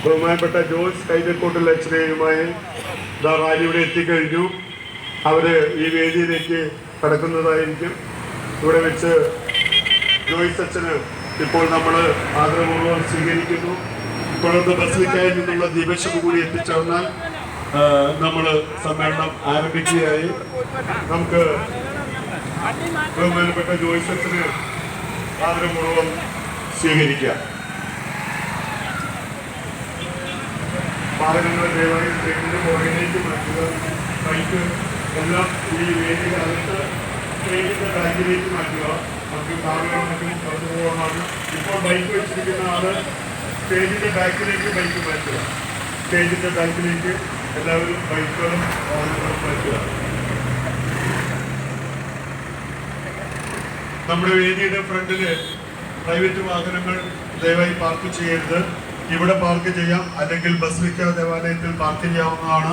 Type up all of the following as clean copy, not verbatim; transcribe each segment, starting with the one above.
ബഹുമാനപ്പെട്ട ജോസ് കൈതക്കോട്ടിൽ അച്ഛനെയുമായി റാലി ഇവിടെ എത്തിക്കഴിഞ്ഞു. അവര് ഈ വേദിയിലേക്ക് കടക്കുന്നതായിരിക്കും. ഇവിടെ വെച്ച് ജോയ്സ് അച്ഛന് ഇപ്പോൾ നമ്മൾ ആദരപൂർവ്വം സ്വീകരിക്കുന്നു. തുടർന്ന് ബസിലിക്കയിൽ നിന്നുള്ള ദീപശിഖ കൂടി എത്തിച്ചേർന്നാൽ നമ്മൾ സമ്മേളനം ആരംഭിക്കുകയായി. നമുക്ക് ബഹുമാനപ്പെട്ട ജോയ്സ് അച്ഛന് ആദരപൂർവ്വം സ്വീകരിക്കാം. വാഹനങ്ങൾ ദയവായി ട്രെയിനിൻ്റെ പുറകിലേക്ക് മാറ്റുക. ബൈക്ക് എല്ലാം ഈ വേദിക്കകത്ത് ട്രെയിനിൻ്റെ ബാക്കിലേക്ക് മാറ്റുക. നമുക്ക് കാറുകളും മറ്റും കടന്നു പോകാനാണ്. ഇപ്പോൾ ബൈക്ക് വെച്ചിരിക്കുന്ന ആള് സ്റ്റേജിൻ്റെ ബാക്കിലേക്ക് ബൈക്ക് മാറ്റുക. സ്റ്റേജിൻ്റെ ബാക്കിലേക്ക് എല്ലാവരും ബൈക്കുകളും വാഹനങ്ങളും മാറ്റുക. നമ്മുടെ വേദിയുടെ ഫ്രണ്ടില് പ്രൈവറ്റ് വാഹനങ്ങൾ ദയവായി പാർക്ക് ചെയ്യരുത്. ഇവിടെ പാർക്ക് ചെയ്യാം, അല്ലെങ്കിൽ ബസിലിക്ക ദേവാലയത്തിൽ പാർക്ക് ചെയ്യാവുന്നതാണ്.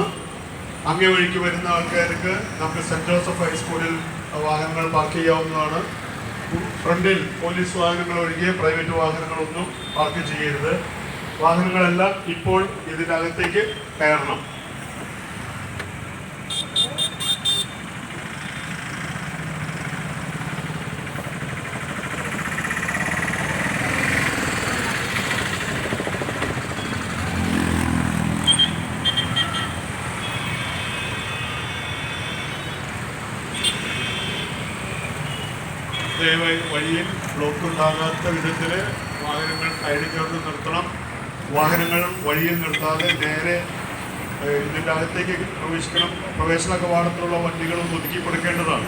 അങ്ങേ വഴിക്ക് വരുന്ന ആൾക്കാർക്ക് നമുക്ക് സെന്റ് ജോസഫ് ഹൈസ്കൂളിൽ വാഹനങ്ങൾ പാർക്ക് ചെയ്യാവുന്നതാണ്. ഫ്രണ്ടിൽ പോലീസ് വാഹനങ്ങൾ ഒഴികെ പ്രൈവറ്റ് വാഹനങ്ങളൊന്നും പാർക്ക് ചെയ്യരുത്. വാഹനങ്ങളെല്ലാം ഇപ്പോൾ ഇതിനകത്തേക്ക് കയറണം. ദയവായി വഴിയിൽ ബ്ലോക്ക് ഉണ്ടാകാത്ത വിധത്തിൽ വാഹനങ്ങൾ സൈഡിൽ ചേർന്ന് നിർത്തണം. വാഹനങ്ങൾ വഴിയിൽ നിർത്താതെ നേരെ ഇതിൻ്റെ അകത്തേക്ക് പ്രവേശന കവാടത്തിലുള്ള വണ്ടികളും ഒതുക്കി കൊടുക്കേണ്ടതാണ്.